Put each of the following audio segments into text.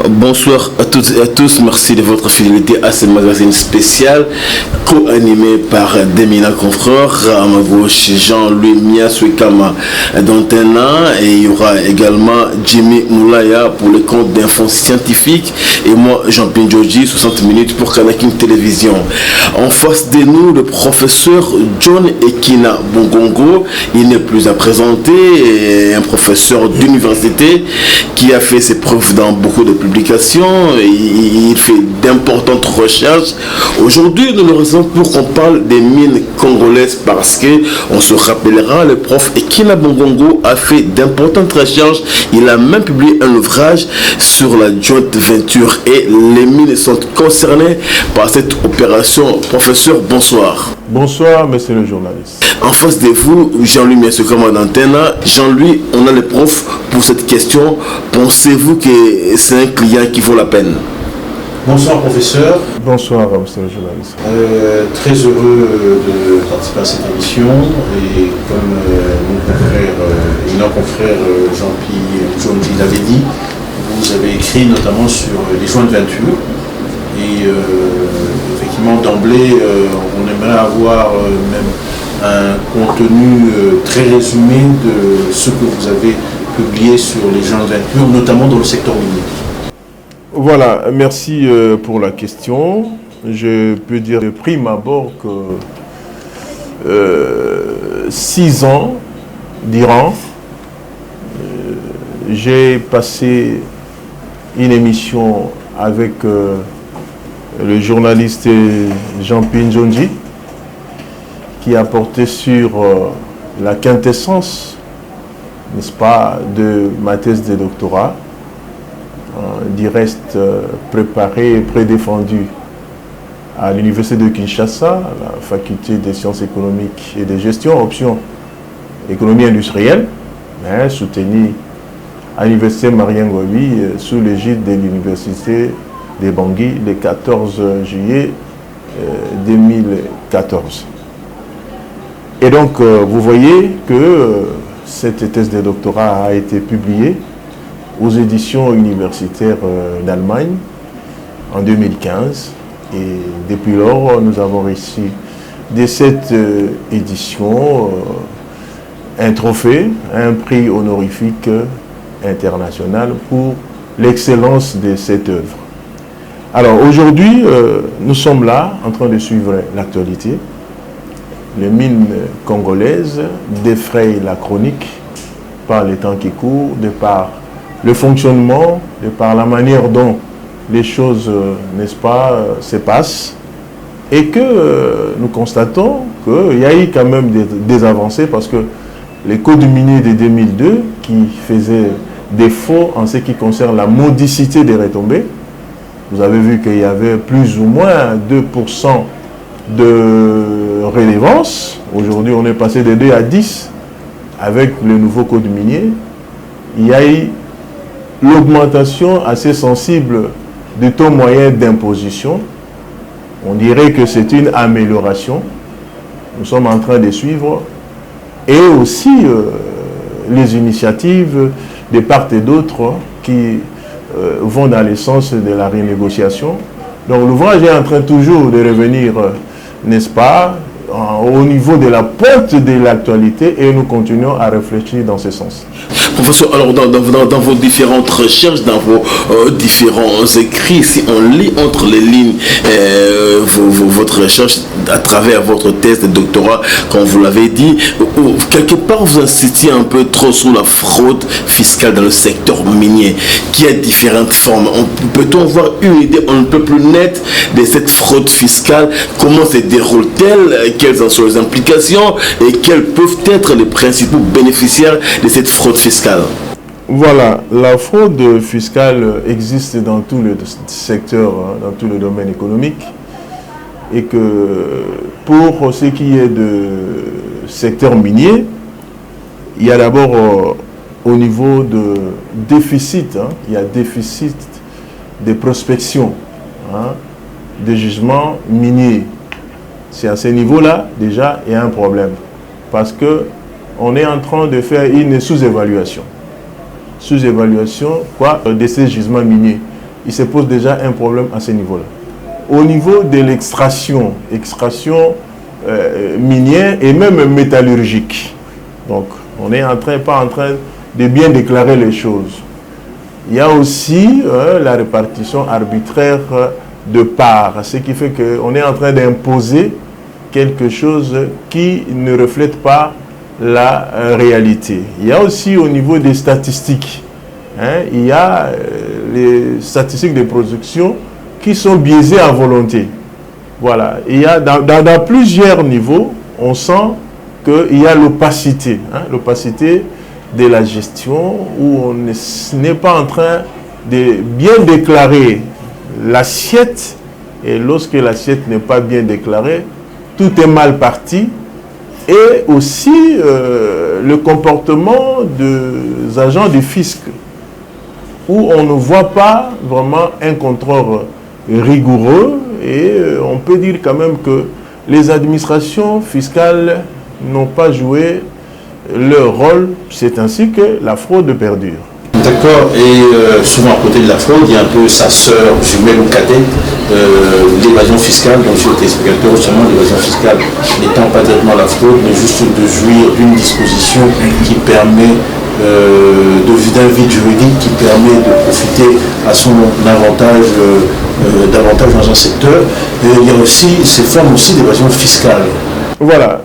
Bonsoir à toutes et à tous, merci de votre fidélité à ce magazine spécial co-animé par Demina Confrère, à ma gauche Jean-Louis Miaswekama d'Antena, et il y aura également Jimmy Moulaya pour le compte d'infos scientifiques et moi Jean-Pierre Joji, 60 minutes pour Kanakin Télévision. En face de nous, le professeur John Ekina Bongongo, il n'est plus à présenter, un professeur d'université qui a fait ses preuves dans beaucoup de publications, il fait d'importantes recherches. Aujourd'hui, nous le recevons pour qu'on parle des mines congolaises parce que, on se rappellera, le prof Ekina Bongongo a fait d'importantes recherches. Il a même publié un ouvrage sur la joint venture et les mines sont concernées par cette opération. Professeur, bonsoir. Bonsoir, monsieur le journaliste. En face de vous, Jean-Louis Miaswekama d'Antena. Jean-Louis, on a le prof pour cette question. Pensez-vous que c'est un client qui vaut la peine? Bonsoir professeur. Bonsoir monsieur le journaliste. Très heureux de participer à cette émission et comme mon confrère Jean-Pierre Joji l'avait dit, vous avez écrit notamment sur les joints de venture et effectivement d'emblée on aimerait avoir même un contenu très résumé de ce que vous avez publié sur les joints de venture, notamment dans le secteur minier. Voilà, merci pour la question. Je peux dire de prime abord que 6 ans durant, j'ai passé une émission avec le journaliste Jean-Pierre Joji qui a porté sur la quintessence, n'est-ce pas, de ma thèse de doctorat. Du reste préparé et prédéfendu à l'université de Kinshasa, à la faculté des sciences économiques et de gestion, option économie industrielle, mais soutenu à l'université Marien Ngouabi sous l'égide de l'université de Bangui le 14 juillet 2014. Et donc vous voyez que cette thèse de doctorat a été publiée aux éditions universitaires d'Allemagne en 2015. Et depuis lors, nous avons reçu de cette édition un trophée, un prix honorifique international pour l'excellence de cette œuvre. Alors aujourd'hui, nous sommes là en train de suivre l'actualité. Les mines congolaises défrayent la chronique par les temps qui courent, de par le fonctionnement, et par la manière dont les choses, n'est-ce pas, se passent, et que nous constatons qu'il y a eu quand même des avancées parce que les codes miniers de 2002 qui faisaient défaut en ce qui concerne la modicité des retombées, vous avez vu qu'il y avait plus ou moins 2% de redevance. Aujourd'hui, on est passé de 2 à 10 avec le nouveau code minier. Il y a eu l'augmentation assez sensible du taux moyen d'imposition. On dirait que c'est une amélioration. Nous sommes en train de suivre. Et aussi les initiatives de part et d'autre qui vont dans le sens de la renégociation. Donc l'ouvrage est en train toujours de revenir, n'est-ce pas, au niveau de la pointe de l'actualité et nous continuons à réfléchir dans ce sens. Professeur, alors dans vos différentes recherches, dans vos différents écrits, si on lit entre les lignes votre recherche à travers votre thèse de doctorat, comme vous l'avez dit, quelque part vous insistez un peu trop sur la fraude fiscale dans le secteur minier, qui a différentes formes. Peut-on avoir une idée un peu plus nette de cette fraude fiscale? Comment se déroule-t-elle? Quelles en sont les implications? Et quels peuvent être les principaux bénéficiaires de cette fraude fiscale? Voilà, la fraude fiscale existe dans tout le secteur, dans tout le domaine économique. Et que pour ce qui est de secteur minier, il y a d'abord au niveau de déficit, il y a déficit de prospection, de jugement minier. C'est à ce niveau-là, déjà, il y a un problème. Parce qu'on est en train de faire une sous-évaluation. Sous-évaluation, quoi, de ces gisements miniers. il se pose déjà un problème à ce niveau-là. Au niveau de l'extraction, minière et même métallurgique. Donc, on est pas en train de bien déclarer les choses. Il y a aussi la répartition arbitraire de parts, ce qui fait qu'on est en train d'imposer quelque chose qui ne reflète pas la réalité. Il y a aussi au niveau des statistiques, il y a les statistiques de production qui sont biaisées à volonté. Voilà, il y a dans plusieurs niveaux, on sent qu'il y a l'opacité, l'opacité de la gestion où on n'est pas en train de bien déclarer l'assiette, et lorsque l'assiette n'est pas bien déclarée, tout est mal parti. Et aussi le comportement des agents du fisc, où on ne voit pas vraiment un contrôle rigoureux, et on peut dire quand même que les administrations fiscales n'ont pas joué leur rôle, c'est ainsi que la fraude perdure. D'accord, et souvent à côté de la fraude, il y a un peu sa sœur jumelle ou cadette, l'évasion fiscale, dont je suis explicateur, seulement l'évasion fiscale n'étant pas directement la fraude, mais juste de jouir d'une disposition qui permet d'un vide juridique qui permet de profiter à son avantage davantage dans un secteur. Et il y a aussi ces formes aussi d'évasion fiscale. Voilà,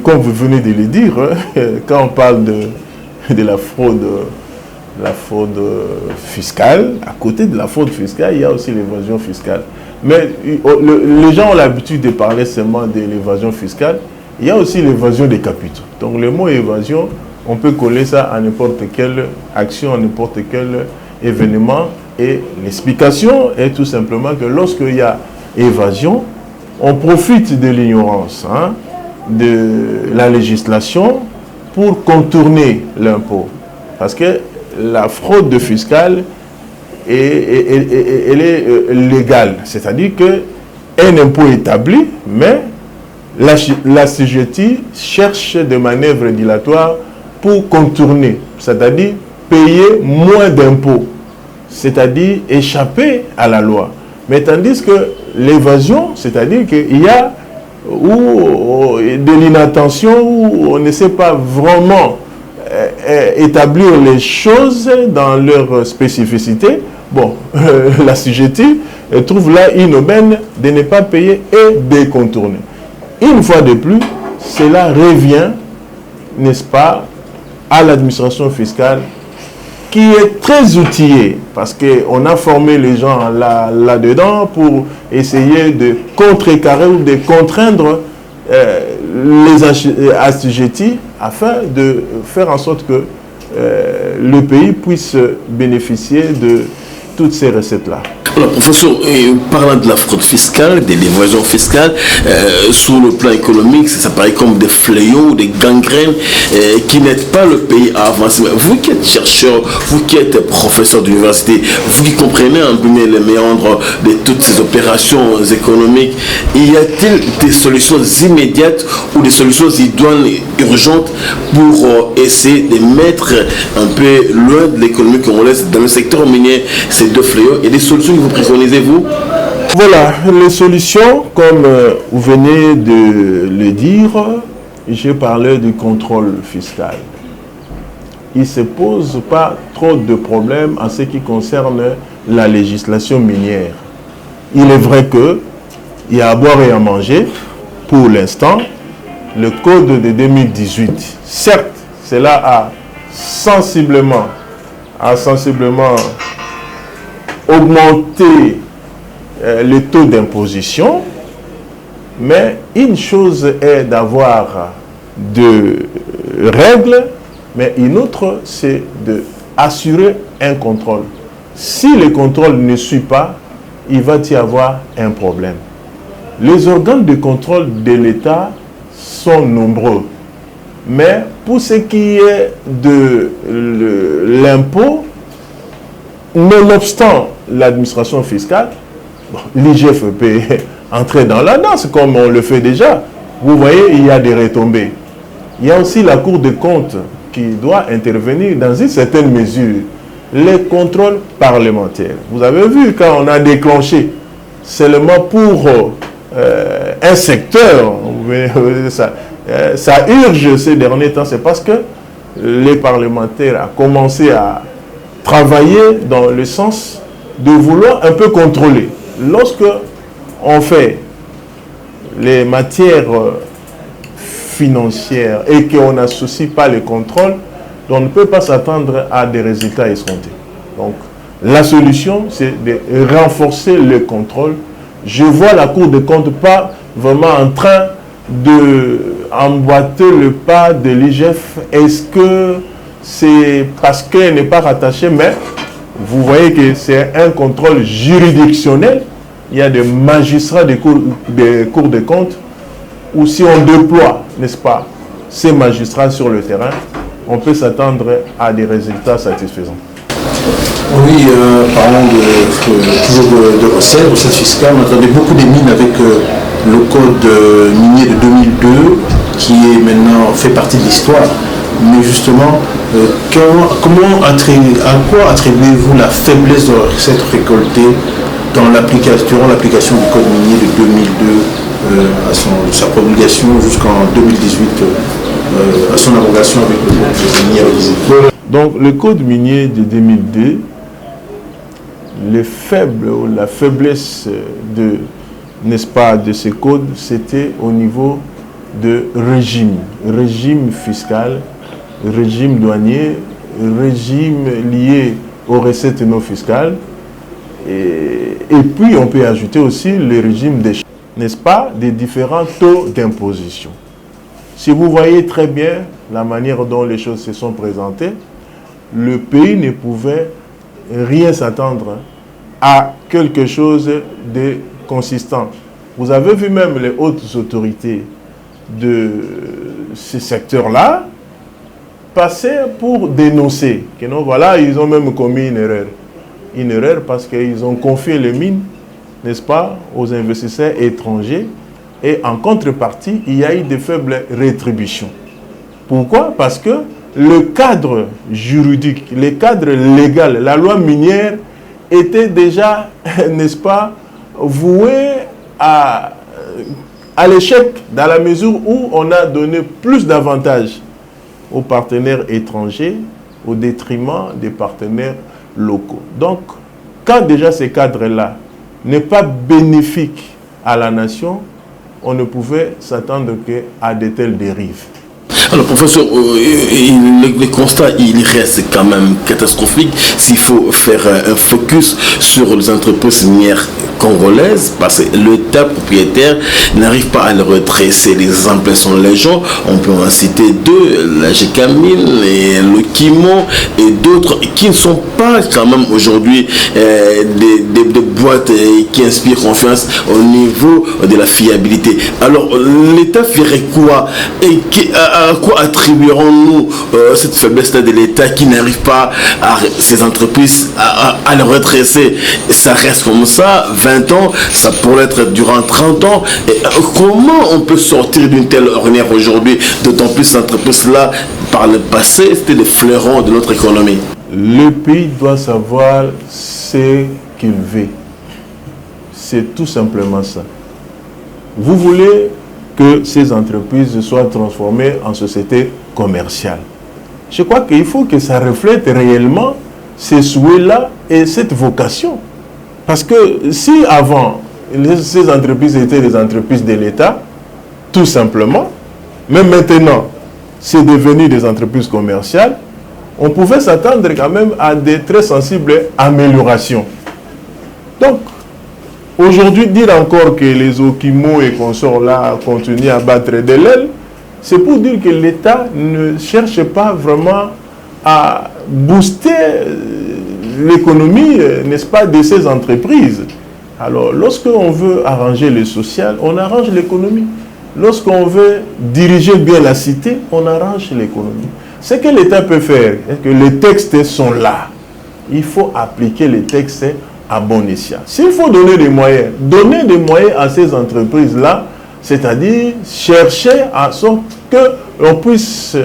comme vous venez de le dire, quand on parle de la fraude fiscale, à côté de la fraude fiscale, il y a aussi l'évasion fiscale. Mais les gens ont l'habitude de parler seulement de l'évasion fiscale. Il y a aussi l'évasion des capitaux. Donc le mot évasion, on peut coller ça à n'importe quelle action, à n'importe quel événement. Et l'explication est tout simplement que lorsqu'il y a évasion, on profite de l'ignorance de la législation pour contourner l'impôt. Parce que la fraude fiscale, elle est légale. C'est-à-dire qu'un impôt établi, mais la CGT cherche des manœuvres dilatoires pour contourner, c'est-à-dire payer moins d'impôts, c'est-à-dire échapper à la loi. Mais tandis que l'évasion, c'est-à-dire qu'il y a de l'inattention, où on ne sait pas vraiment établir les choses dans leur spécificité. Bon, la CGT trouve là une aubaine de ne pas payer et de contourner. Une fois de plus, cela revient, n'est-ce pas, à l'administration fiscale qui est très outillée, parce qu'on a formé les gens là-dedans pour essayer de contrecarrer ou de contraindre les assujettis afin de faire en sorte que le pays puisse bénéficier de toutes ces recettes-là. Alors, professeur, parlant de la fraude fiscale, de l'évasion fiscale, sur le plan économique, ça paraît comme des fléaux, des gangrènes qui n'aident pas le pays à avancer. Mais vous qui êtes chercheur, vous qui êtes professeur d'université, vous qui comprenez un peu les méandres de toutes ces opérations économiques, y a-t-il des solutions immédiates ou des solutions idoines, urgentes pour essayer de mettre un peu loin de l'économie congolaise dans le secteur minier ces deux fléaux, et des solutions que vous préconisez-vous? Voilà, les solutions, comme vous venez de le dire, j'ai parlé du contrôle fiscal. Il ne se pose pas trop de problèmes en ce qui concerne la législation minière. Il est vrai qu'il y a à boire et à manger. Pour l'instant, le code de 2018, certes, cela a sensiblement augmenter le taux d'imposition, mais une chose est d'avoir de règles, mais une autre c'est d'assurer un contrôle. Si le contrôle ne suit pas, il va y avoir un problème. Les organes de contrôle de l'État sont nombreux, mais pour ce qui est de l'impôt, nonobstant l'administration fiscale, l'IGF peut entrer dans la danse comme on le fait déjà. Vous voyez, il y a des retombées. Il y a aussi la Cour des comptes qui doit intervenir dans une certaine mesure. les contrôles parlementaires. Vous avez vu, quand on a déclenché seulement pour un secteur, ça urge ces derniers temps, c'est parce que les parlementaires ont commencé à travailler dans le sens de vouloir un peu contrôler. Lorsque on fait les matières financières et qu'on n'associe pas les contrôles, on ne peut pas s'attendre à des résultats escomptés. Donc, la solution, c'est de renforcer le contrôle. Je vois la Cour des comptes pas vraiment en train d'emboîter le pas de l'IGF. Est-ce que c'est parce qu'elle n'est pas rattachée, mais vous voyez que c'est un contrôle juridictionnel. Il y a des magistrats des cours des comptes où si on déploie, n'est-ce pas, ces magistrats sur le terrain, on peut s'attendre à des résultats satisfaisants. Oui, parlons toujours de recettes fiscales. On attendait beaucoup des mines avec le code minier de 2002 qui est maintenant fait partie de l'histoire. Mais justement, à quoi attribuez-vous la faiblesse de recettes récoltées durant l'application du code minier de 2002 à sa promulgation jusqu'en 2018, à son abrogation avec le code minier révisé? Donc le code minier de 2002, la faiblesse n'est-ce pas, de ce code, c'était au niveau de régime fiscal, régime douanier, régime lié aux recettes non fiscales. Et puis on peut ajouter aussi le régime des, n'est-ce pas, des différents taux d'imposition. Si vous voyez très bien la manière dont les choses se sont présentées, le pays ne pouvait rien s'attendre à quelque chose de consistant. Vous avez vu même les hautes autorités de ce secteur-là passer pour dénoncer que non, voilà, ils ont même commis une erreur. Une erreur parce qu'ils ont confié les mines, n'est-ce pas, aux investisseurs étrangers et en contrepartie, il y a eu de faibles rétributions. Pourquoi? Parce que le cadre juridique, le cadre légal, la loi minière était déjà, n'est-ce pas, voué à l'échec dans la mesure où on a donné plus d'avantages aux partenaires étrangers au détriment des partenaires locaux. Donc, quand déjà ces cadres-là n'est pas bénéfique à la nation, on ne pouvait s'attendre qu'à de telles dérives. Alors, professeur, le constat, il reste quand même catastrophique s'il faut faire un focus sur les entreprises minières congolaises, parce que l'État propriétaire n'arrive pas à le redresser. Les exemples sont légion. On peut en citer deux, la GECAMIN et le Kimo et d'autres qui ne sont pas quand même aujourd'hui des boîtes qui inspirent confiance au niveau de la fiabilité. Alors, l'État ferait quoi et à quoi attribuerons-nous cette faiblesse de l'État qui n'arrive pas à ces entreprises à le redresser? Ça reste comme ça, 20 ans, ça pourrait être durant 30 ans. Et comment on peut sortir d'une telle ornière aujourd'hui, d'autant plus ces entreprises-là, par le passé, c'était des fleurons de notre économie? Le pays doit savoir ce qu'il veut. C'est tout simplement ça. Vous voulez que ces entreprises soient transformées en sociétés commerciales. Je crois qu'il faut que ça reflète réellement ces souhaits-là et cette vocation. Parce que si avant, ces entreprises étaient des entreprises de l'État, tout simplement, mais maintenant, c'est devenu des entreprises commerciales, on pouvait s'attendre quand même à des très sensibles améliorations. Donc, aujourd'hui, dire encore que les Okimo et consorts là continuent à battre de l'aile, c'est pour dire que l'État ne cherche pas vraiment à booster l'économie, n'est-ce pas, de ces entreprises. Alors, lorsqu'on veut arranger le social, on arrange l'économie. Lorsqu'on veut diriger bien la cité, on arrange l'économie. Ce que l'État peut faire, c'est que les textes sont là. Il faut appliquer les textes à bon escient. S'il faut donner des moyens à ces entreprises-là, c'est-à-dire chercher à sorte que l'on puisse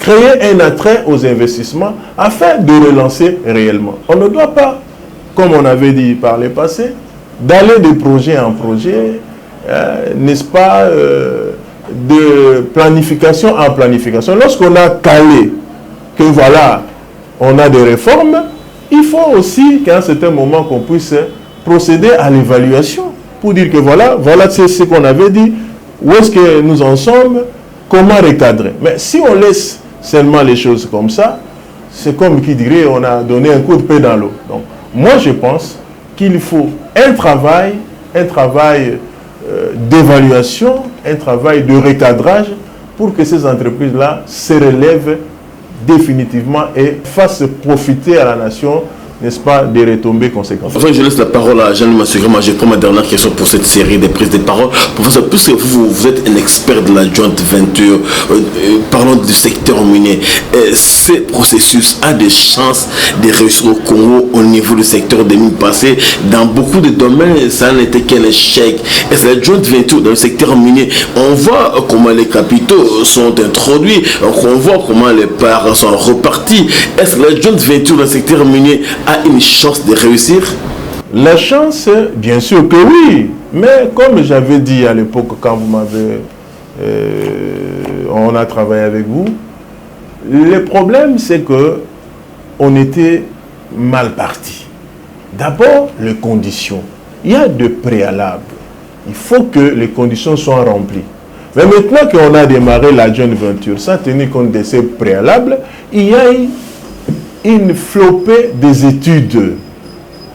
créer un attrait aux investissements afin de relancer réellement. On ne doit pas, comme on avait dit par le passé, d'aller de projet en projet, n'est-ce pas, de planification en planification. Lorsqu'on a calé que voilà, on a des réformes, il faut aussi qu'à un certain moment qu'on puisse procéder à l'évaluation pour dire que voilà c'est ce qu'on avait dit, où est-ce que nous en sommes, comment recadrer. Mais si on laisse seulement les choses comme ça, c'est comme qui dirait on a donné un coup de pied dans l'eau. Donc moi je pense qu'il faut un travail d'évaluation, un travail de recadrage pour que ces entreprises-là se relèvent définitivement et fassent profiter à la nation, n'est-ce pas, des retombées conséquentes. Enfin, je laisse la parole à Jean-Louis Massegré. Moi, je prends ma dernière question pour cette série de prises de parole. Professeur, puisque vous êtes un expert de la joint venture, parlons du secteur minier. Ce processus a des chances de réussir au Congo au niveau du secteur des mines passées. Dans beaucoup de domaines, ça n'était qu'un échec. Est-ce que la joint venture dans le secteur minier, on voit comment les capitaux sont introduits, on voit comment les parts sont reparties. Est-ce que la joint venture dans le secteur minier a une chance de réussir? La chance, bien sûr que oui. Mais comme j'avais dit à l'époque, quand vous m'avez... on a travaillé avec vous, le problème, c'est que on était mal parti. D'abord, les conditions. Il y a de préalables. Il faut que les conditions soient remplies. Mais maintenant qu'on a démarré la joint venture, sans tenir compte de ces préalables, il y a une flopée des études.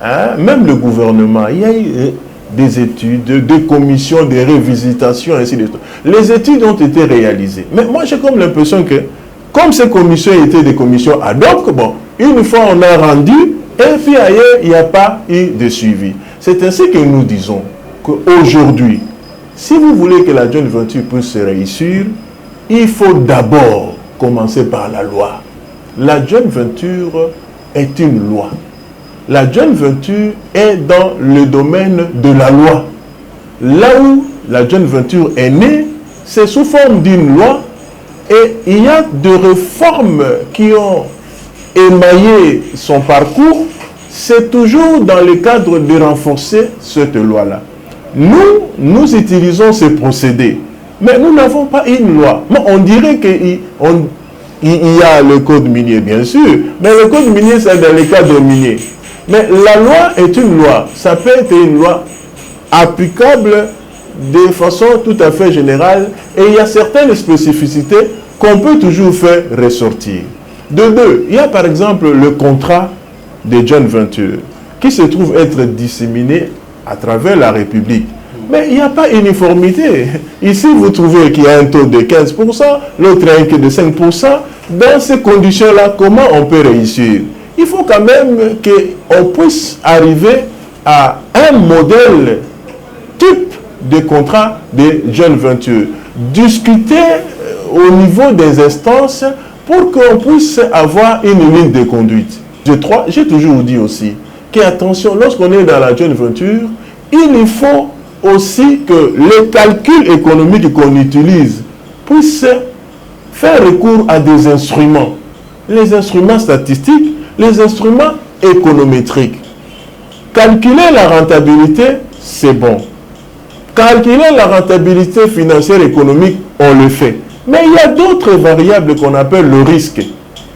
Hein? Même le gouvernement, il y a eu des études, des commissions, des revisitations, ainsi de suite. Les études ont été réalisées. Mais moi, j'ai comme l'impression que, comme ces commissions étaient des commissions ad hoc, bon, une fois on a rendu, et puis ailleurs, il n'y a pas eu de suivi. C'est ainsi que nous disons qu'aujourd'hui, si vous voulez que la joint venture puisse se réussir, il faut d'abord commencer par la loi. La joint venture est une loi. La joint venture est dans le domaine de la loi. Là où la joint venture est née, c'est sous forme d'une loi et il y a des réformes qui ont émaillé son parcours. C'est toujours dans le cadre de renforcer cette loi-là. Nous utilisons ces procédés, mais nous n'avons pas une loi. Mais on dirait qu'il y a le code minier, bien sûr, mais le code minier, c'est dans le cadre minier. Mais la loi est une loi. Ça peut être une loi applicable de façon tout à fait générale et il y a certaines spécificités qu'on peut toujours faire ressortir. De deux, il y a par exemple le contrat de joint venture qui se trouve être disséminé à travers la République. Mais il n'y a pas uniformité. Ici, vous trouvez qu'il y a un taux de 15%, l'autre un que de 5%. Dans ces conditions-là, comment on peut réussir? Il faut quand même qu'on puisse arriver à un modèle type de contrat de joint venture. Discuter au niveau des instances pour qu'on puisse avoir une ligne de conduite. J'ai toujours dit aussi qu'attention, lorsqu'on est dans la joint venture, il faut aussi que les calculs économiques qu'on utilise puissent faire recours à des instruments. Les instruments statistiques, les instruments économétriques. Calculer la rentabilité, c'est bon. Calculer la rentabilité financière économique, on le fait. Mais il y a d'autres variables qu'on appelle le risque.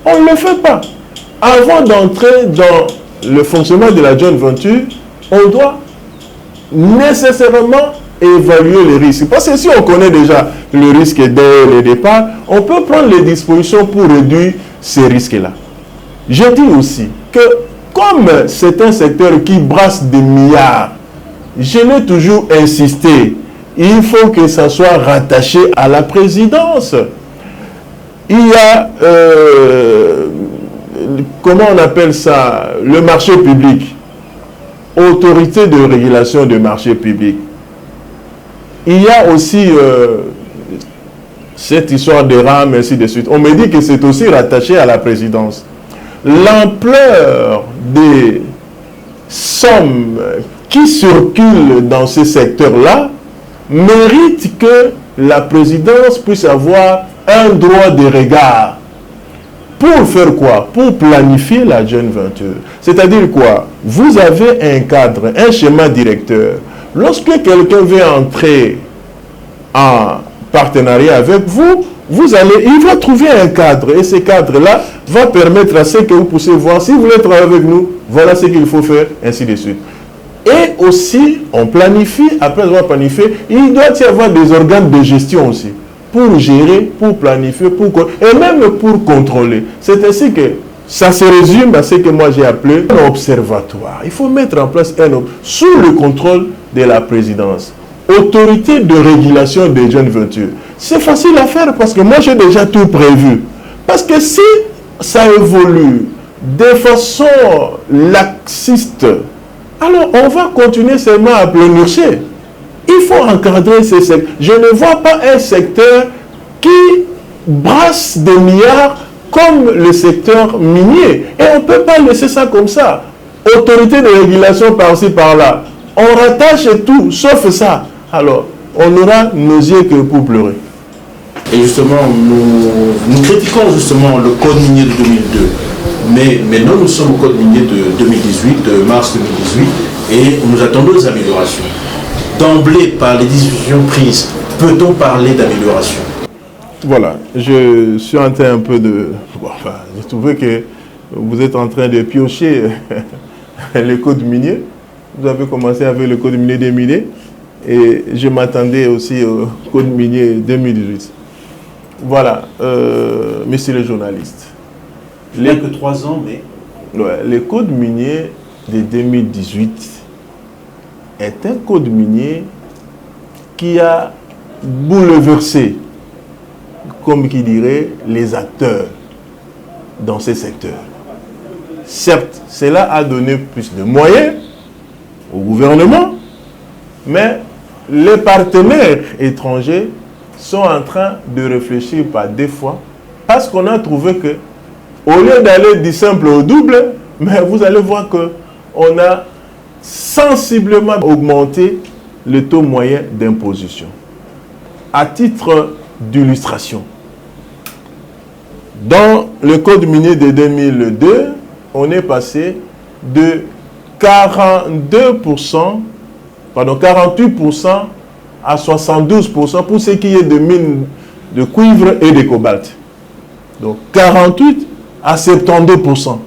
On ne le fait pas. Avant d'entrer dans le fonctionnement de la joint venture, on doit nécessairement évaluer les risques. Parce que si on connaît déjà le risque dès le départ, on peut prendre les dispositions pour réduire ces risques-là. Je dis aussi que comme c'est un secteur qui brasse des milliards, je l'ai toujours insisté, il faut que ça soit rattaché à la présidence. Il y a, comment on appelle ça, le marché public, autorité de régulation du marché public. Il y a aussi cette histoire de RAM, ainsi de suite. On me dit que c'est aussi rattaché à la présidence. L'ampleur des sommes qui circulent dans ces secteurs-là mérite que la présidence puisse avoir un droit de regard Pour faire quoi? Pour planifier la joint venture. C'est-à-dire quoi? Vous avez un cadre, un schéma directeur. Lorsque quelqu'un veut entrer en partenariat avec vous, il va trouver un cadre. Et ce cadre-là va permettre à ce que vous puissiez voir, si vous voulez travailler avec nous, voilà ce qu'il faut faire, ainsi de suite. Et aussi, on planifie, après avoir planifié, il doit y avoir des organes de gestion aussi, pour gérer, pour planifier, et même pour contrôler. C'est ainsi que ça se résume à ce que moi j'ai appelé un observatoire. Il faut mettre en place sous le contrôle de la présidence. Autorité de régulation des jeunes ventures. C'est facile à faire parce que moi j'ai déjà tout prévu. Parce que si ça évolue de façon laxiste, alors on va continuer seulement à pleurnicher. Il faut encadrer ces secteurs. Je ne vois pas un secteur qui brasse des milliards comme le secteur minier. Et on ne peut pas laisser ça comme ça. Autorité de régulation par-ci, par-là. On rattache tout, sauf ça. Alors, on n'aura nos yeux que pour pleurer. Et justement, nous critiquons justement le code minier de 2002. Mais maintenant, nous sommes au code minier de 2018, de mars 2018, et nous attendons des améliorations. D'emblée, par les décisions prises, peut-on parler d'amélioration? Voilà, je suis en train un peu de... j'ai trouvé que vous êtes en train de piocher le code minier. Vous avez commencé avec le code minier 2000 et je m'attendais aussi au code minier 2018. Voilà, messieurs les journalistes. Il n'y a que 3 ans, mais... Ouais, le code minier de 2018 est un code minier qui a bouleversé, comme qui dirait, les acteurs dans ces secteurs. Certes, cela a donné plus de moyens au gouvernement, mais les partenaires étrangers sont en train de réfléchir par 2 fois parce qu'on a trouvé que au lieu d'aller du simple au double, mais vous allez voir qu'on a sensiblement augmenté le taux moyen d'imposition. À titre d'illustration, dans le code minier de 2002, on est passé de 48% à 72% pour ce qui est de mines de cuivre et de cobalt. Donc 48 à 72%.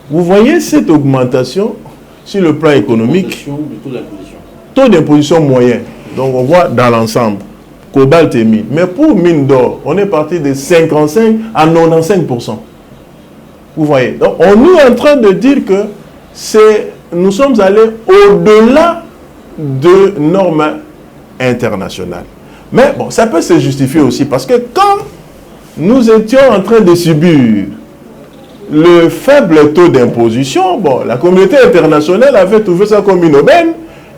Vous voyez cette augmentation sur le plan économique. Taux d'imposition moyen. Donc on voit dans l'ensemble. Cobalt et mine. Mais pour mine d'or, on est parti de 55 à 95%. Vous voyez. Donc on est en train de dire que nous sommes allés au-delà de normes internationales. Mais bon, ça peut se justifier aussi parce que quand nous étions en train de subir le faible taux d'imposition, bon, la communauté internationale avait trouvé ça comme une aubaine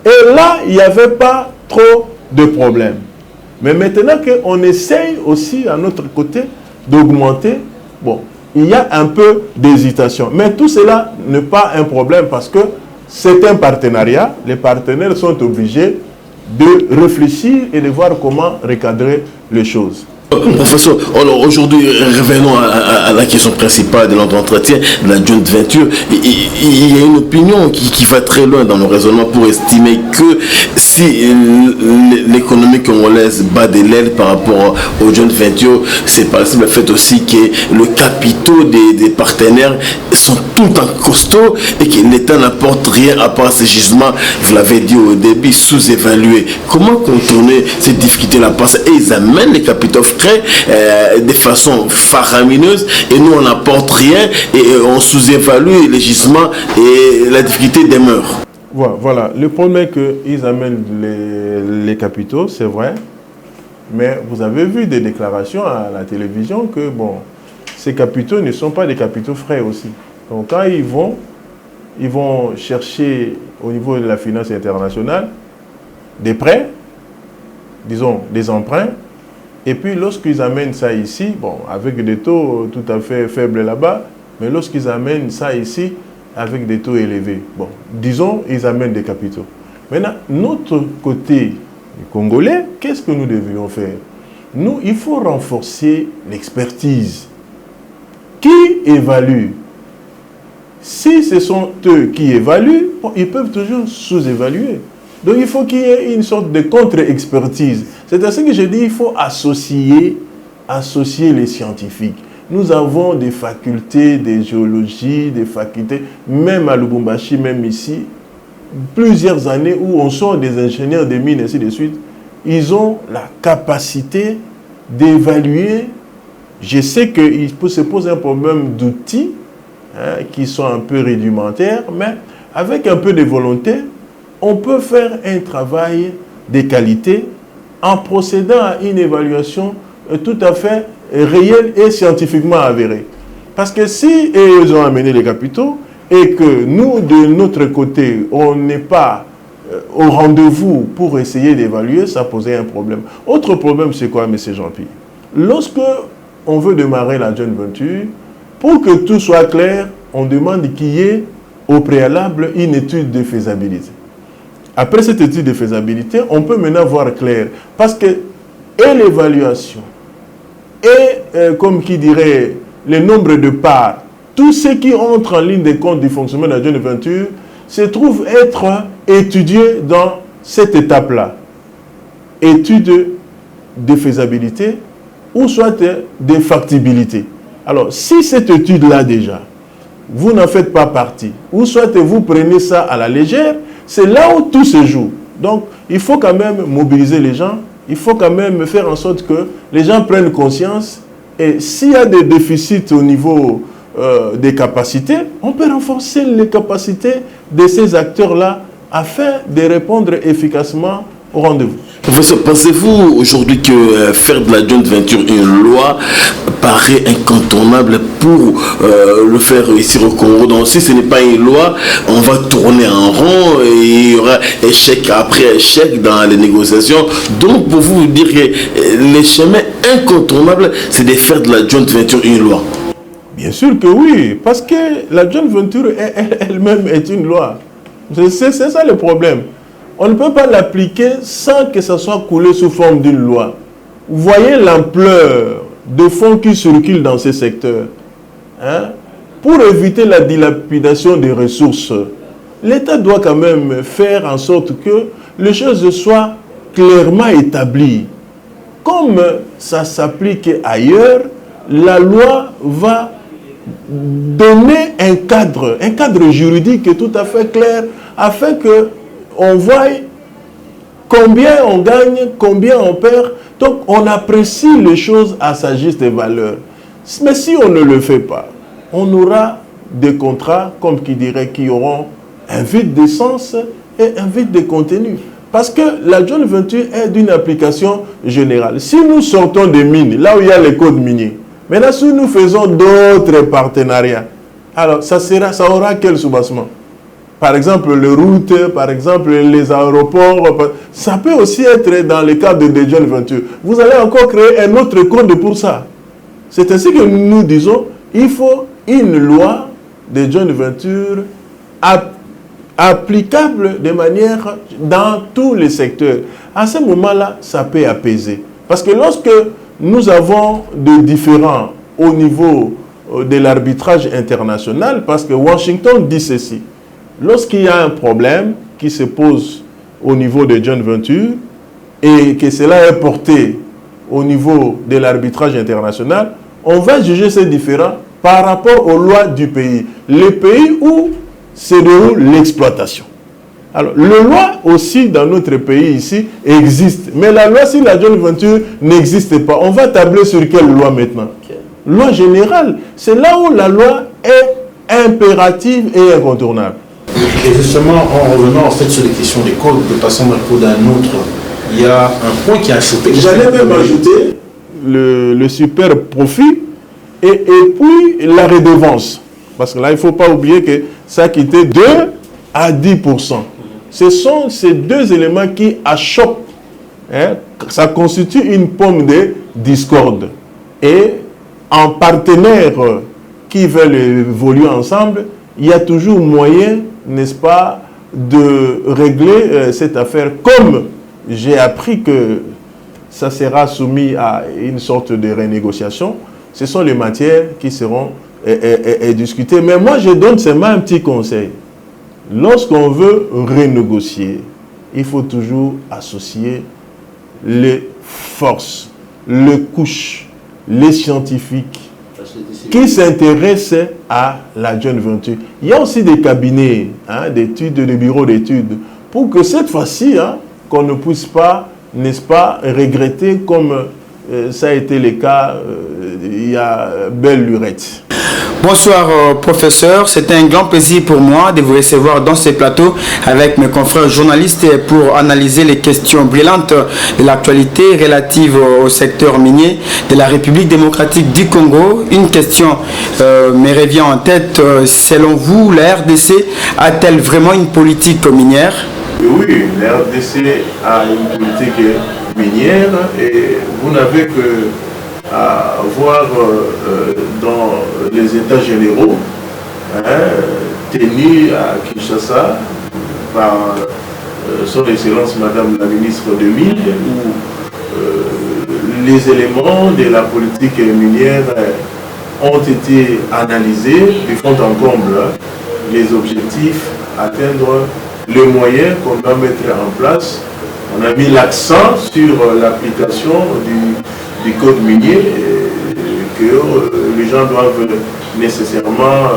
et là, il n'y avait pas trop de problèmes. Mais maintenant qu'on essaye aussi à notre côté d'augmenter, bon, il y a un peu d'hésitation. Mais tout cela n'est pas un problème parce que c'est un partenariat. Les partenaires sont obligés de réfléchir et de voir comment recadrer les choses. Professeur, aujourd'hui, revenons à la question principale de notre entretien, de la joint venture. Il y a une opinion qui va très loin dans nos raisonnements pour estimer que si l'économie congolaise bat de l'aile par rapport aux joint ventures, c'est par exemple le fait aussi que le capitaux des partenaires sont tout le temps costauds et que l'État n'apporte rien à part ces gisements, vous l'avez dit au début, sous-évalués. Comment contourner ces difficultés-là? Parce qu'ils amènent les capitaux frais de façon faramineuse et nous on n'apporte rien et on sous-évalue les gisements et la difficulté demeure. Voilà. Le problème est qu'ils amènent les capitaux, c'est vrai, mais vous avez vu des déclarations à la télévision que bon, ces capitaux ne sont pas des capitaux frais aussi. Donc quand ils vont chercher au niveau de la finance internationale des prêts, disons des emprunts. Et puis, lorsqu'ils amènent ça ici, bon, avec des taux tout à fait faibles là-bas, mais lorsqu'ils amènent ça ici, avec des taux élevés, bon, disons, ils amènent des capitaux. Maintenant, notre côté congolais, qu'est-ce que nous devrions faire? Nous, il faut renforcer l'expertise. qui évalue? Si ce sont eux qui évaluent, bon, ils peuvent toujours sous-évaluer. Donc il faut qu'il y ait une sorte de contre-expertise. C'est ainsi que je dis qu'il faut associer les scientifiques. Nous avons des facultés de géologie, des facultés, même à Lubumbashi, même ici, plusieurs années où on sort des ingénieurs des mines, ainsi de suite. Ils ont la capacité d'évaluer. Je sais qu'il se pose un problème d'outils qui sont un peu rudimentaires, mais avec un peu de volonté, on peut faire un travail de qualité en procédant à une évaluation tout à fait réelle et scientifiquement avérée. Parce que si ils ont amené les capitaux et que nous, de notre côté, on n'est pas au rendez-vous pour essayer d'évaluer, ça posait un problème. Autre problème, c'est quoi, M. Jean-Pierre? Lorsque on veut démarrer la joint venture, pour que tout soit clair, on demande qu'il y ait au préalable une étude de faisabilité. Après cette étude de faisabilité, on peut maintenant voir clair. Parce que, et l'évaluation, et comme qui dirait, le nombre de parts, tout ce qui entre en ligne de compte du fonctionnement de la joint venture se trouve être étudié dans cette étape-là. Étude de faisabilité ou soit de factibilité. Alors, si cette étude-là déjà, vous n'en faites pas partie, ou soit vous prenez ça à la légère, c'est là où tout se joue. Donc, il faut quand même mobiliser les gens, il faut quand même faire en sorte que les gens prennent conscience. Et s'il y a des déficits au niveau des capacités, on peut renforcer les capacités de ces acteurs-là afin de répondre efficacement au rendez-vous. Professeur, pensez-vous aujourd'hui que faire de la joint venture une loi paraît incontournable pour le faire ici au Congo? Donc si ce n'est pas une loi, on va tourner en rond et il y aura échec après échec dans les négociations. Donc pour vous dire que le chemin incontournable, c'est de faire de la joint venture une loi. Bien sûr que oui, parce que la joint venture elle-même est une loi. C'est ça le problème. On ne peut pas l'appliquer sans que ça soit coulé sous forme d'une loi. Vous voyez l'ampleur de fonds qui circulent dans ces secteurs. Pour éviter la dilapidation des ressources, l'État doit quand même faire en sorte que les choses soient clairement établies. Comme ça s'applique ailleurs, la loi va donner un cadre juridique tout à fait clair afin que on voit combien on gagne, combien on perd. Donc, on apprécie les choses à sa juste valeur. Mais si on ne le fait pas, on aura des contrats, comme qui dirait, qui auront un vide d'essence et un vide de contenu. Parce que la joint venture est d'une application générale. Si nous sortons des mines, là où il y a les codes miniers, maintenant, si nous faisons d'autres partenariats, alors ça aura quel soubassement? Par exemple, les routes, par exemple, les aéroports, ça peut aussi être dans le cadre des joint ventures. Vous allez encore créer un autre code pour ça. C'est ainsi que nous disons, il faut une loi de joint venture applicable de manière dans tous les secteurs. À ce moment-là, ça peut apaiser. Parce que lorsque nous avons des différends au niveau de l'arbitrage international, parce que Washington dit ceci, lorsqu'il y a un problème qui se pose au niveau de joint venture et que cela est porté au niveau de l'arbitrage international, on va juger ces différends par rapport aux lois du pays. Le pays où se déroule l'exploitation. Alors, les lois aussi dans notre pays ici existent. Mais la loi sur la joint venture n'existe pas. On va tabler sur quelle loi maintenant? Loi générale. C'est là où la loi est impérative et incontournable. Et justement, en revenant en fait sur les questions des codes, de passant d'un code à un autre, il y a un point qui a chopé. J'allais même ajouter le super profit et puis la redevance. Parce que là, il ne faut pas oublier que ça quittait 2 à 10%. Ce sont ces deux éléments qui achoppent. Ça constitue une pomme de discorde. Et en partenaires qui veulent évoluer ensemble, il y a toujours moyen, n'est-ce pas, de régler cette affaire. Comme j'ai appris que ça sera soumis à une sorte de renégociation, ce sont les matières qui seront est discuté. Mais moi, je donne seulement un petit conseil. Lorsqu'on veut renégocier, il faut toujours associer les forces, les couches, les scientifiques qui s'intéressent à la joint venture. Il y a aussi des cabinets d'études, des bureaux d'études, pour que cette fois-ci, qu'on ne puisse pas, n'est-ce pas, regretter comme ça a été le cas il y a belle lurette. Bonsoir professeur, c'est un grand plaisir pour moi de vous recevoir dans ce plateau avec mes confrères journalistes pour analyser les questions brillantes de l'actualité relative au secteur minier de la République démocratique du Congo. Une question me revient en tête, selon vous, la RDC a-t-elle vraiment une politique minière? Oui, la RDC a une politique minière et vous n'avez que à voir dans les états généraux tenus à Kinshasa par son excellence Madame la ministre de Mines, où les éléments de la politique minière ont été analysés de fond en comble, les objectifs, atteindre les moyens qu'on doit mettre en place. On a mis l'accent sur l'application du code minier que les gens doivent nécessairement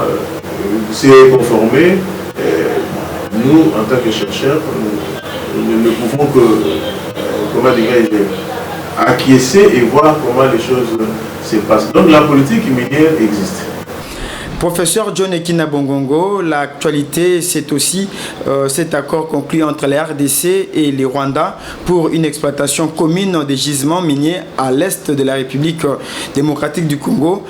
se conformer. Nous, en tant que chercheurs, nous ne pouvons que, comment dirais-je, acquiescer et voir comment les choses se passent. Donc la politique minière existe. Professeur John Ekina Bongongo, l'actualité, c'est aussi cet accord conclu entre les RDC et les Rwandais pour une exploitation commune des gisements miniers à l'est de la République démocratique du Congo.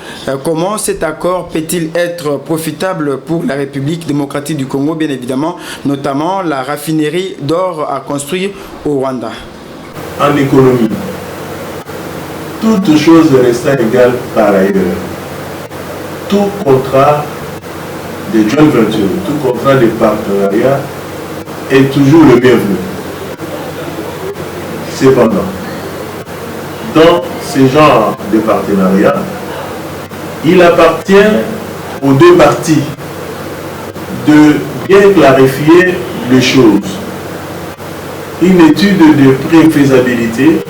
Comment cet accord peut-il être profitable pour la République démocratique du Congo, bien évidemment, notamment la raffinerie d'or à construire au Rwanda? En économie, toutes choses restant égales par ailleurs, tout contrat de joint venture, tout contrat de partenariat est toujours le bienvenu. Cependant, dans ce genre de partenariat, il appartient aux deux parties de bien clarifier les choses. Une étude de préfaisabilité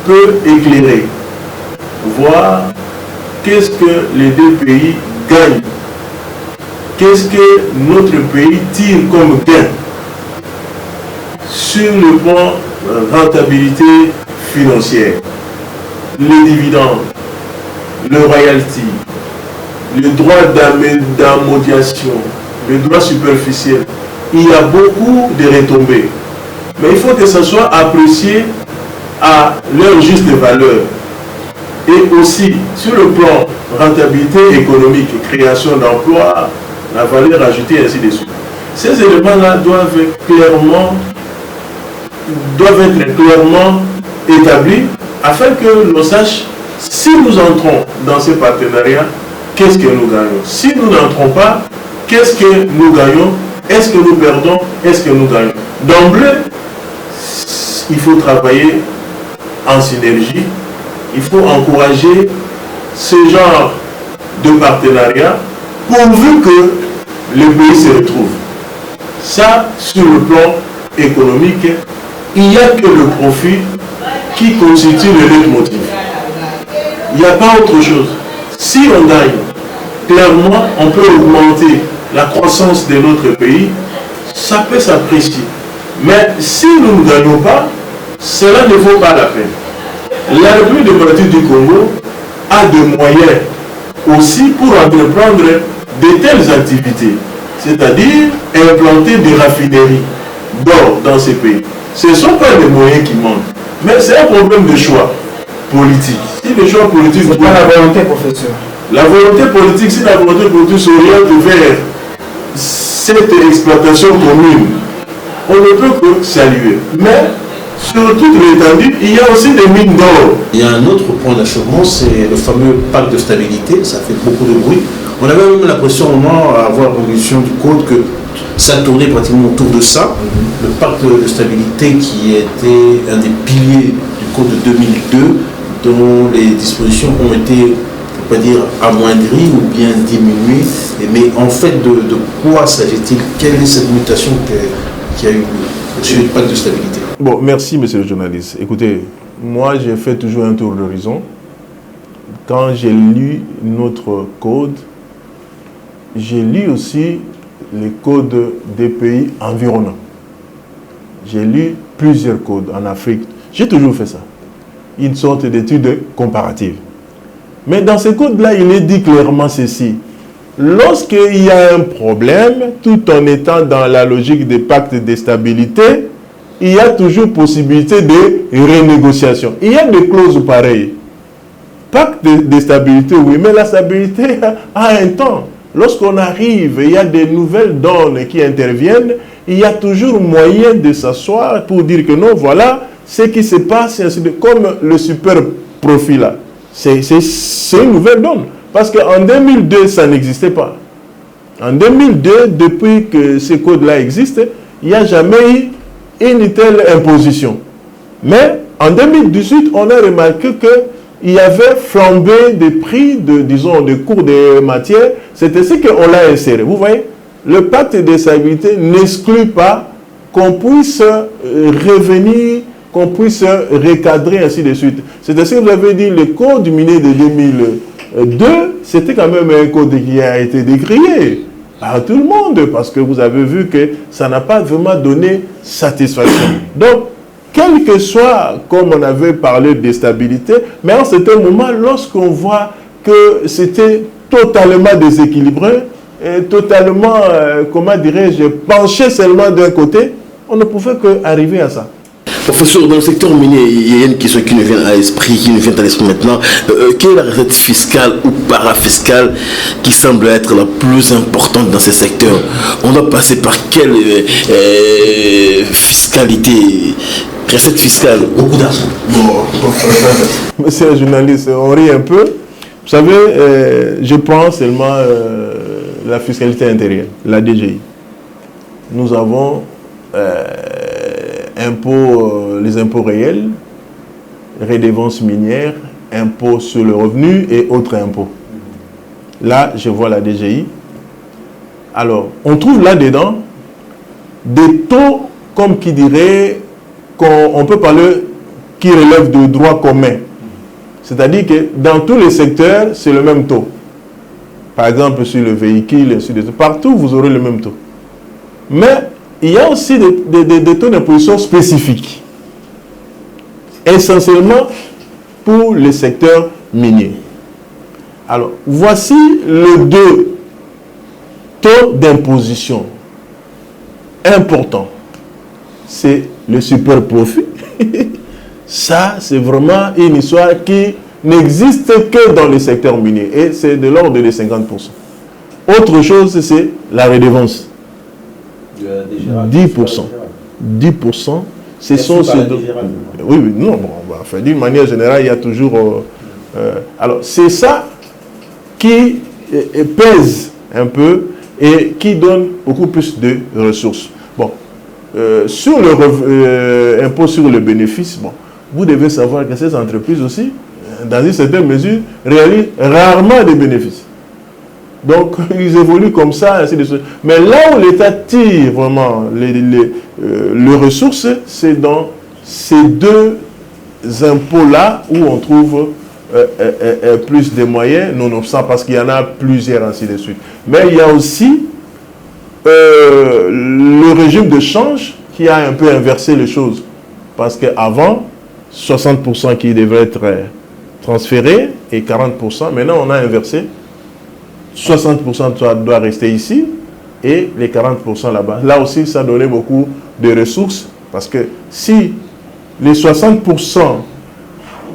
peut éclairer, voir qu'est-ce que les deux pays gagnent, qu'est-ce que notre pays tire comme gain sur le plan rentabilité financière, les dividendes, le royalty, le droit d'amodiation, le droit superficiel. Il y a beaucoup de retombées, mais il faut que ça soit apprécié à leur juste valeur. Et aussi, sur le plan rentabilité économique, création d'emplois, la valeur ajoutée, ainsi de suite. Ces éléments-là doivent être clairement établis afin que l'on sache si nous entrons dans ce partenariat, qu'est-ce que nous gagnons. Si nous n'entrons pas, qu'est-ce que nous gagnons. Est-ce que nous perdons. Est-ce que nous gagnons. D'emblée, il faut travailler en synergie. Il faut encourager ce genre de partenariat pourvu que le pays se retrouve. Ça, sur le plan économique, il n'y a que le profit qui constitue le leitmotiv. Il n'y a pas autre chose. Si on gagne, clairement, on peut augmenter la croissance de notre pays, ça peut s'apprécier. Mais si nous ne gagnons pas, cela ne vaut pas la peine. La République démocratique du Congo a des moyens aussi pour entreprendre de telles activités, c'est-à-dire implanter des raffineries d'or dans ces pays. Ce ne sont pas des moyens qui manquent, mais c'est un problème de choix politique. Si le choix politique... C'est pas la volonté, professeur. La volonté politique, si la volonté politique s'oriente vers cette exploitation commune, on ne peut que saluer. Mais sur toute l'étendue, il y a aussi des mines d'or. Il y a un autre point d'achèvement, c'est le fameux pacte de stabilité. Ça fait beaucoup de bruit. On avait même l'impression au moment à avoir l'évolution du code que ça tournait pratiquement autour de ça. Le pacte de stabilité qui était un des piliers du code de 2002, dont les dispositions ont été pas dire amoindri ou bien diminué, mais en fait de quoi s'agit-il? Quelle est cette mutation qui a eu lieu sur le pacte de stabilité? Bon, merci monsieur le journaliste. Écoutez, moi j'ai fait toujours un tour d'horizon. Quand j'ai lu notre code, j'ai lu aussi les codes des pays environnants. J'ai lu plusieurs codes en Afrique. J'ai toujours fait ça. Une sorte d'étude comparative. Mais dans ces codes-là, il est dit clairement ceci. Lorsqu'il y a un problème, tout en étant dans la logique des pactes de stabilité, il y a toujours possibilité de renégociation. Il y a des clauses pareilles. Pacte de stabilité, oui, mais la stabilité a un temps. Lorsqu'on arrive, il y a des nouvelles donnes qui interviennent, il y a toujours moyen de s'asseoir pour dire que non, voilà ce qui se passe, comme le super profit là. C'est une nouvelle donne. Parce qu'en 2002, ça n'existait pas. En 2002, depuis que ce code-là existe, il n'y a jamais eu une telle imposition. Mais en 2018, on a remarqué qu'il y avait flambé des prix, disons, des cours de matières. C'est ainsi qu'on l'a inséré. Vous voyez, le pacte de stabilité n'exclut pas qu'on puisse revenir, qu'on puisse recadrer, ainsi de suite. C'est ainsi que vous avez dit, le code minier de 2002, c'était quand même un code qui a été décrié par tout le monde, parce que vous avez vu que ça n'a pas vraiment donné satisfaction. Donc, quel que soit, comme on avait parlé de stabilité, mais en certain moment, lorsqu'on voit que c'était totalement déséquilibré, et totalement, comment dirais-je, penché seulement d'un côté, on ne pouvait qu'arriver à ça. Professeur, dans le secteur minier, il y a une question qui nous vient à l'esprit, maintenant. Quelle est la recette fiscale ou parafiscale qui semble être la plus importante dans ce secteur? On doit passer par quelle fiscalité, recette fiscale? Beaucoup d'argent. Bon. Monsieur le journaliste, on rit un peu. Vous savez, je prends seulement la fiscalité intérieure, la DGI. Nous avons les impôts réels, redevances minières, impôts sur le revenu et autres impôts. Là, je vois la DGI. Alors, on trouve là-dedans des taux, comme qui dirait, qu'on peut parler, qui relèvent de droit commun. C'est-à-dire que dans tous les secteurs, c'est le même taux. Par exemple, sur le véhicule, ainsi de suite. Partout, vous aurez le même taux. Mais il y a aussi des taux d'imposition spécifiques, essentiellement pour le secteur minier. Alors, voici les deux taux d'imposition importants. C'est le super profit. Ça, c'est vraiment une histoire qui n'existe que dans le secteur minier et c'est de l'ordre de 50%. Autre chose, c'est la redevance. 10%. 10%, ce sont ces deux. Oui, non, bon, enfin, d'une manière générale, il y a toujours. Alors, c'est ça qui pèse un peu et qui donne beaucoup plus de ressources. Bon, sur le impôt sur le bénéfice, bon, vous devez savoir que ces entreprises aussi, dans une certaine mesure, réalisent rarement des bénéfices. Donc, ils évoluent comme ça, ainsi de suite. Mais là où l'État tire vraiment les ressources, c'est dans ces deux impôts-là où on trouve plus de moyens, nonobstant parce qu'il y en a plusieurs, ainsi de suite. Mais il y a aussi le régime de change qui a un peu inversé les choses. Parce qu'avant, 60% qui devaient être transférés et 40%, maintenant on a inversé. 60% doit rester ici et les 40% là-bas. Là aussi, ça donnait beaucoup de ressources parce que si les 60%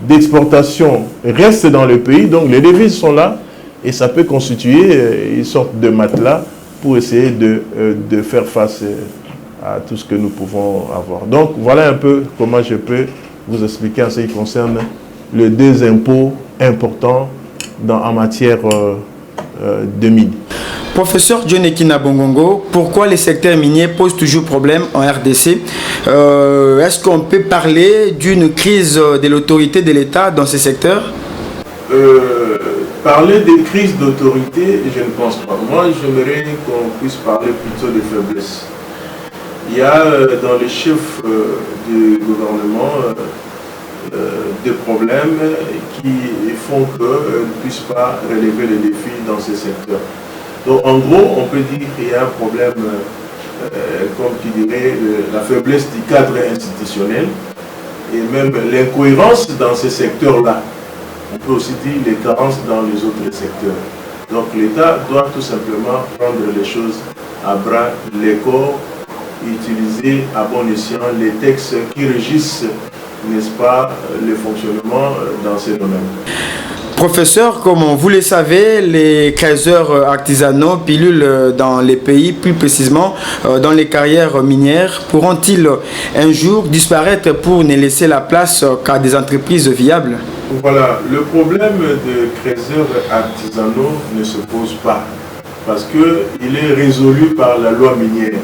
d'exportation restent dans le pays, donc les devises sont là et ça peut constituer une sorte de matelas pour essayer de faire face à tout ce que nous pouvons avoir. Donc, voilà un peu comment je peux vous expliquer en ce qui concerne les deux impôts importants en matière de mines. Professeur John Ekina Bongongo, pourquoi les secteurs miniers posent toujours problème en RDC? Est-ce qu'on peut parler d'une crise de l'autorité de l'État dans ces secteurs? Parler des crises d'autorité, je ne pense pas. Moi, j'aimerais qu'on puisse parler plutôt de faiblesse. Il y a dans les chefs du gouvernement des problèmes qui font qu'ils ne puissent pas relever les défis dans ces secteurs. Donc en gros, on peut dire qu'il y a un problème, comme qui dirait, la faiblesse du cadre institutionnel et même l'incohérence dans ces secteurs-là. On peut aussi dire les carences dans les autres secteurs. Donc l'État doit tout simplement prendre les choses à bras le corps, utiliser à bon escient les textes qui régissent, n'est-ce pas, le fonctionnement dans ces domaines. Professeur, comme vous le savez, les créateurs artisanaux pilulent dans les pays, plus précisément dans les carrières minières, pourront-ils un jour disparaître pour ne laisser la place qu'à des entreprises viables? Voilà, le problème des créateurs artisanaux ne se pose pas parce qu'il est résolu par la loi minière.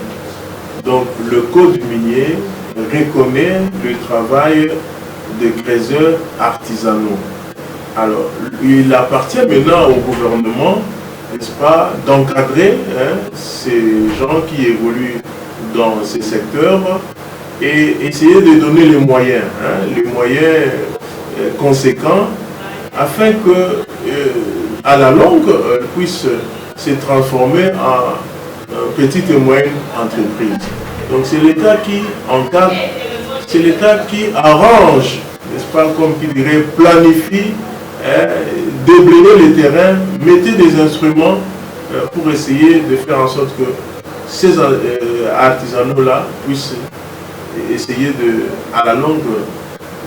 Donc le code minier reconnaît le travail des créateurs artisanaux. Alors, il appartient maintenant au gouvernement, n'est-ce pas, d'encadrer ces gens qui évoluent dans ces secteurs et essayer de donner les moyens conséquents afin que, à la longue, puissent se transformer en petite et moyenne entreprise. Donc c'est l'État qui encadre, c'est l'État qui arrange, n'est-ce pas, comme qui dirait, planifie, déblayer les terrains, mettez des instruments pour essayer de faire en sorte que ces artisanaux-là puissent essayer à la longue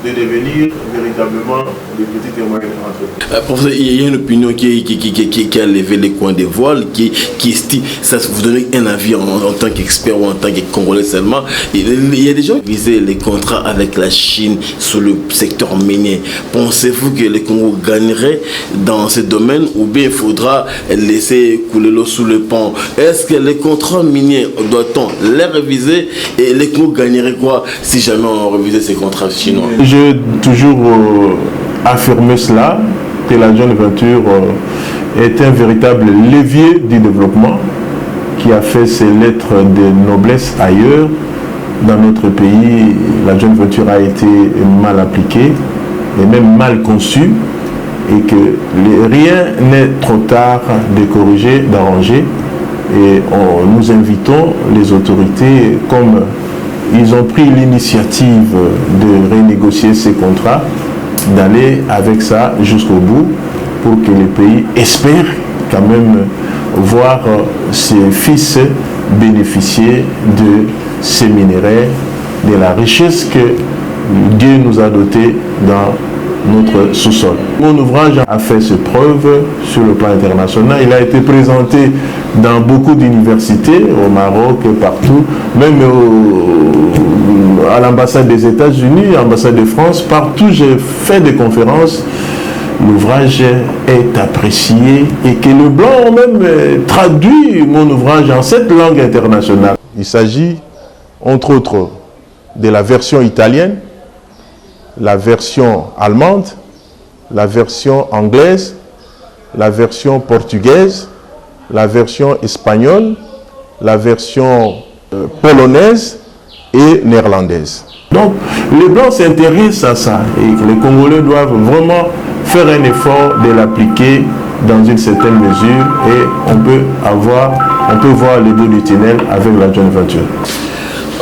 de devenir véritablement des petites et moyennes entreprises. Professeur, il y a une opinion qui a levé les coins des voiles, qui estime, ça vous donne un avis en tant qu'expert ou en tant que Congolais seulement. Il y a des gens qui visaient les contrats avec la Chine sur le secteur minier. Pensez-vous que le Congo gagnerait dans ce domaine ou bien il faudra laisser couler l'eau sous le pont? Est-ce que les contrats miniers, doit-on les réviser et le Congo gagnerait quoi si jamais on révisait ces contrats chinois? J'ai toujours affirmé cela, que la joint venture est un véritable levier du développement qui a fait ses lettres de noblesse ailleurs. Dans notre pays, la joint venture a été mal appliquée et même mal conçue et que rien n'est trop tard de corriger, d'arranger. Et nous invitons les autorités, comme ils ont pris l'initiative de renégocier ces contrats, d'aller avec ça jusqu'au bout pour que les pays espèrent quand même voir ses fils bénéficier de ces minéraux, de la richesse que Dieu nous a dotée dans notre sous-sol. Mon ouvrage a fait ses preuves sur le plan international. Il a été présenté dans beaucoup d'universités, au Maroc, partout, même à l'ambassade des États-Unis, à l'ambassade de France, partout j'ai fait des conférences. L'ouvrage est apprécié et que le Blanc ont même traduit mon ouvrage en 7 langues internationales. Il s'agit, entre autres, de la version italienne, la version allemande, la version anglaise, la version portugaise, la version espagnole, la version polonaise et néerlandaise. Donc les Blancs s'intéressent à ça et les Congolais doivent vraiment faire un effort de l'appliquer dans une certaine mesure et on peut voir le bout du tunnel avec la joint venture.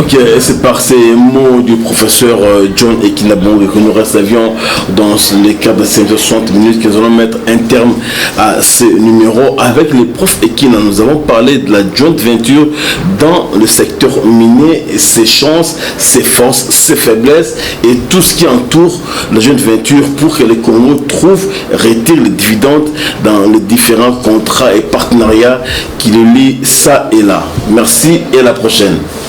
Ok, c'est par ces mots du professeur John Ekinabongo que nous recevions dans le cadre de 560 minutes que nous allons mettre un terme à ce numéro avec les profs Ekina. Nous avons parlé de la joint venture dans le secteur minier, ses chances, ses forces, ses faiblesses et tout ce qui entoure la joint venture pour que les Congo retirent les dividendes dans les différents contrats et partenariats qui le lient ça et là. Merci et à la prochaine.